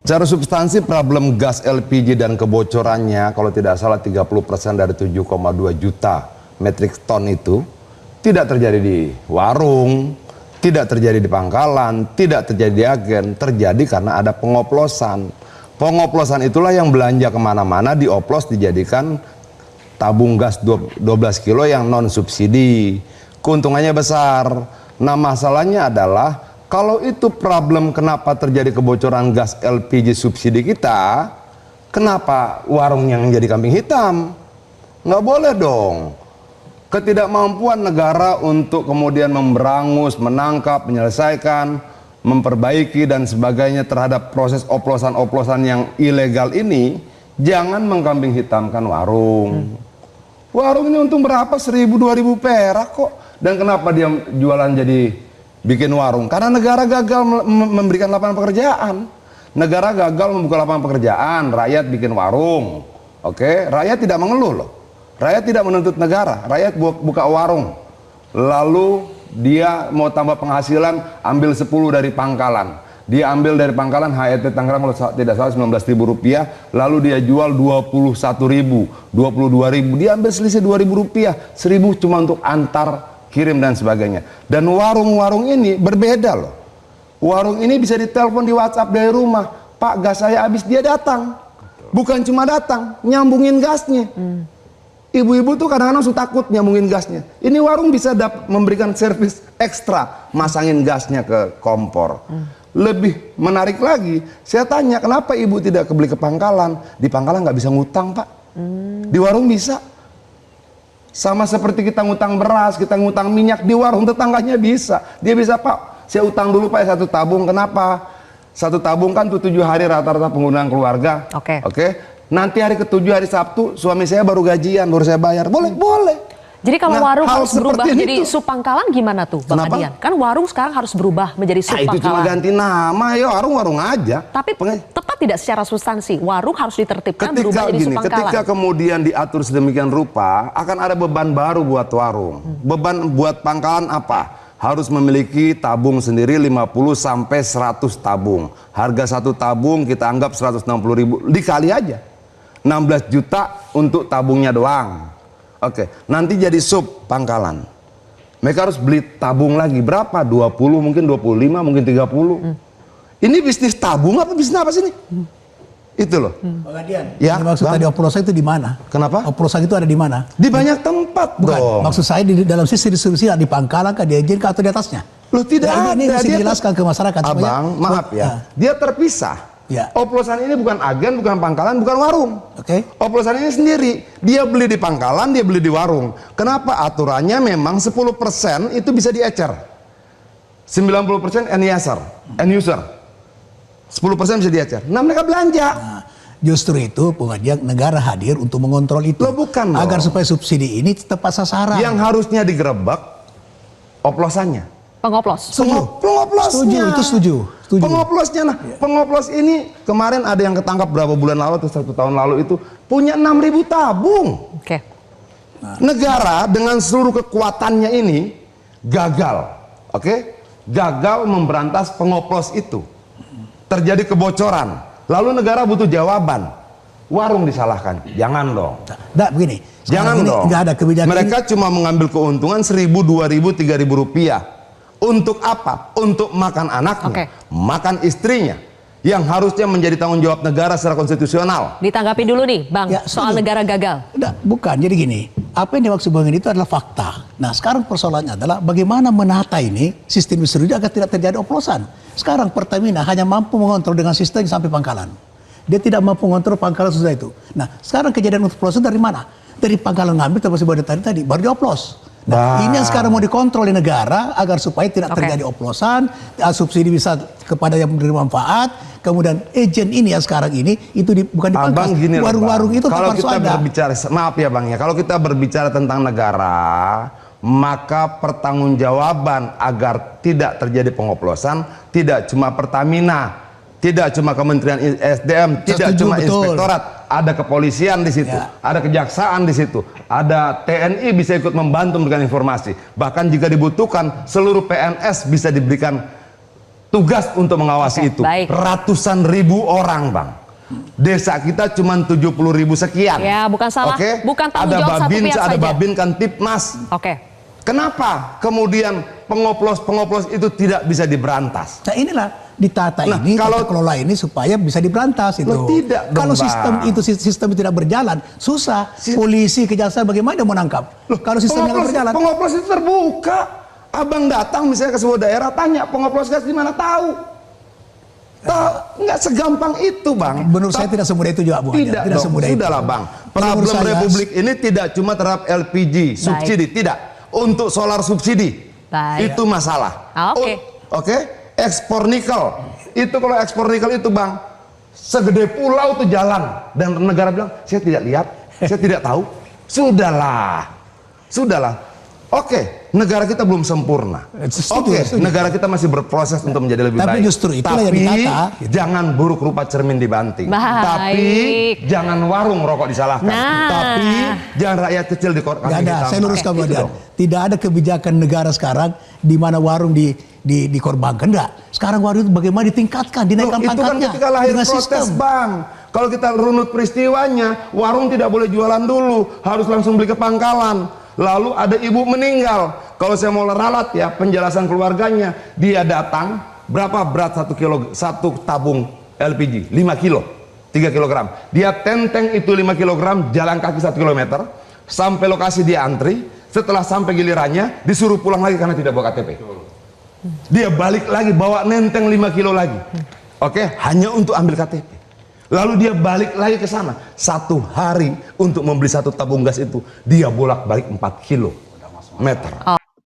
Secara substansi problem gas LPG dan kebocorannya kalau tidak salah 30% dari 7,2 juta metrik ton itu tidak terjadi di warung, tidak terjadi di pangkalan, tidak terjadi di agen, terjadi karena ada pengoplosan. Pengoplosan itulah yang belanja kemana-mana dioplos dijadikan tabung gas 12 kilo yang non subsidi. Keuntungannya besar. Nah masalahnya adalah kalau itu problem kenapa terjadi kebocoran gas LPG subsidi kita, kenapa warung yang jadi kambing hitam? Nggak boleh dong. Ketidakmampuan negara untuk kemudian memberangus, menangkap, menyelesaikan, memperbaiki dan sebagainya terhadap proses oplosan-oplosan yang ilegal ini, jangan mengkambing hitamkan warung. Warung ini untung berapa? 1.000, 2.000 perak kok. Dan kenapa dia jualan jadi bikin warung? Karena negara gagal memberikan lapangan pekerjaan. Negara gagal membuka lapangan pekerjaan, rakyat bikin warung. Oke, rakyat tidak mengeluh loh. Rakyat tidak menuntut negara, rakyat buka warung. Lalu dia mau tambah penghasilan, ambil 10 dari pangkalan. Dia ambil dari pangkalan HET Tangerang kalau tidak salah 19.000 rupiah, lalu dia jual 21.000, 22.000. Dia ambil selisih 2.000 rupiah, 1.000 cuma untuk antar kirim dan sebagainya. Dan warung-warung ini berbeda loh. Warung ini bisa ditelepon di WhatsApp dari rumah. Pak, gas saya habis, dia datang. Bukan cuma datang, nyambungin gasnya. Ibu-ibu tuh kadang-kadang suka takut nyambungin gasnya. Ini warung bisa memberikan servis ekstra, masangin gasnya ke kompor. Lebih menarik lagi, saya tanya kenapa ibu tidak beli ke pangkalan? Di pangkalan nggak bisa ngutang, Pak. Di warung bisa. Sama seperti kita ngutang beras, kita ngutang minyak, di warung tetangganya bisa. Dia bisa, Pak, saya utang dulu Pak 1 tabung. Kenapa? 1 tabung kan tuh 7 hari rata-rata penggunaan keluarga. Oke. Nanti hari ke-7 hari Sabtu suami saya baru gajian, baru saya bayar. Boleh, boleh. Jadi kalau warung harus berubah jadi itu. sub pangkalan gimana tuh, Bang Adian? Kan warung sekarang harus berubah menjadi sub pangkalan. Itu cuma ganti nama, ya warung aja. Tapi tepat tidak secara substansi, warung harus ditertibkan berubah jadi sub pangkalan. Ketika kemudian diatur sedemikian rupa, akan ada beban baru buat warung. Beban buat pangkalan apa? Harus memiliki tabung sendiri 50 sampai 100 tabung. Harga 1 tabung kita anggap 160.000, dikali aja. 16 juta untuk tabungnya doang. Oke, nanti jadi sub pangkalan. Mereka harus beli tabung lagi berapa? 20, mungkin 25, mungkin 30. Ini bisnis tabung apa bisnis apa sih ini? Itu loh. Bang Adian, ya, maksud tadi oplosan itu di mana? Kenapa? Oplosan itu ada di mana? Di banyak tempat. Bukan. Dong. Maksud saya di dalam sistem distribusi di pangkalan kah, di agen kah, atau di atasnya? Loh tidak ada. Ini mesti dijelaskan ke masyarakat. Abang, maaf ya. Dia terpisah. Ya. Oplosan ini bukan agen, bukan pangkalan, bukan warung. Oke. Oplosan ini sendiri. Dia beli di pangkalan, dia beli di warung. Kenapa? Aturannya memang 10% itu bisa diecer. 90% end user. 10% bisa diecer. Nah mereka belanja. Nah, justru itu pengajian negara hadir untuk mengontrol itu. Loh, bukan agar loh. supaya subsidi ini tepat sasaran. Yang harusnya digerebek oplosannya. Pengoplos. Pengoplosnya. Setuju, itu setuju. Pengoplosnya, nah pengoplos ini kemarin ada yang ketangkap berapa bulan lalu atau 1 tahun lalu itu punya 6.000 tabung. Oke. Negara dengan seluruh kekuatannya ini gagal, gagal memberantas pengoplos itu. Terjadi kebocoran, lalu negara butuh jawaban. Warung disalahkan, jangan dong. Nah, begini. Jangan dong. Nggak ada kebijakan. Mereka cuma mengambil keuntungan 1.000, 2.000, 3.000 rupiah. Untuk apa? Untuk makan anaknya, makan istrinya, yang harusnya menjadi tanggung jawab negara secara konstitusional. Ditanggapi dulu nih, Bang, Ya, soal negara gagal. Bukan, jadi gini, apa yang dimaksud Bang itu adalah fakta. Nah, sekarang persoalannya adalah bagaimana menata ini sistem distribusi agar tidak terjadi oplosan. Sekarang Pertamina hanya mampu mengontrol dengan sistem sampai pangkalan. Dia tidak mampu mengontrol pangkalan sudah itu. Nah, sekarang kejadian oplosan dari mana? Dari pangkalan ngambil terus tadi baru dioplos. Nah, ini yang sekarang mau dikontrol di negara agar supaya tidak terjadi oplosan, subsidi bisa kepada yang menerima manfaat. Kemudian agent ini yang sekarang ini itu bukan dipangkas. Warung-warung itu kalau harus kita ada. berbicara, maaf ya Bang ya, kalau kita berbicara tentang negara, maka pertanggungjawaban agar tidak terjadi pengoplosan tidak cuma Pertamina, tidak cuma Kementerian SDM, tidak cuma Inspektorat, ada kepolisian di situ, ada kejaksaan di situ, ada TNI bisa ikut membantu memberikan informasi. Bahkan jika dibutuhkan seluruh PNS bisa diberikan tugas untuk mengawasi Oke, itu. baik. Ratusan ribu orang, Bang. Desa kita cuma 70.000 sekian. Ya, bukan salah, Oke? bukan tanggung Ada jawab satu Babin, pihak ada saja. Babin kan Tipmas. Oke. Kenapa kemudian pengoplos itu tidak bisa diberantas? Nah inilah ditata Nah, ini, kalau- tata kelola ini supaya bisa diberantas itu. Loh, tidak dong, Kalau Bang. sistem tidak berjalan, susah. Polisi, kejaksaan bagaimana dia menangkap? Kalau sistemnya nggak berjalan, Pengoplos itu terbuka. Abang datang misalnya ke sebuah daerah, tanya pengoplos gas di mana, tahu. Tahu, nggak segampang itu, Bang. menurut saya tidak semudah itu juga, Bu Hajar. Tidak Tidak dong, semudah itu. sudahlah, Bang. Menurut Problem saya- Republik ini tidak cuma terhadap LPG subsidi, tidak. Untuk solar subsidi, Baik. itu masalah. Oke. Oke, ekspor nikel. Itu kalau ekspor nikel itu, Bang, segede pulau tuh jalan dan negara bilang, saya tidak lihat, saya tidak tahu. Sudahlah. Oke, negara kita belum sempurna. Setuju, Oke, setuju. negara kita masih berproses untuk menjadi lebih Tapi baik. justru itulah yang Tapi ditata, gitu. jangan buruk rupa cermin dibanting. Baik. Tapi jangan warung rokok disalahkan. Nah. Tapi jangan rakyat kecil di kota. Nggak ada, saya luruskan, Bu Itu Hajar. dong. Tidak ada kebijakan negara sekarang di mana warung dikorbankan. Enggak. Sekarang warung itu bagaimana ditingkatkan, Loh, dinaikkan itu kan pangkatnya ketika lahir dengan protes, sistem. Bang. Kalau kita runut peristiwanya, warung tidak boleh jualan dulu, harus langsung beli ke pangkalan. Lalu ada ibu meninggal. Kalau saya mau ralat ya penjelasan keluarganya, dia datang berapa berat 1 kilo, satu tabung LPG 5 kilo, 3 kilogram. Dia tenteng itu 5 kilogram, jalan kaki 1 kilometer sampai lokasi dia antri. Setelah sampai gilirannya disuruh pulang lagi karena tidak bawa KTP. Dia balik lagi bawa nenteng 5 kilo lagi. Oke, hanya untuk ambil KTP. Lalu dia balik lagi ke sana. 1 hari untuk membeli 1 tabung gas itu dia bolak-balik 4 kilometer.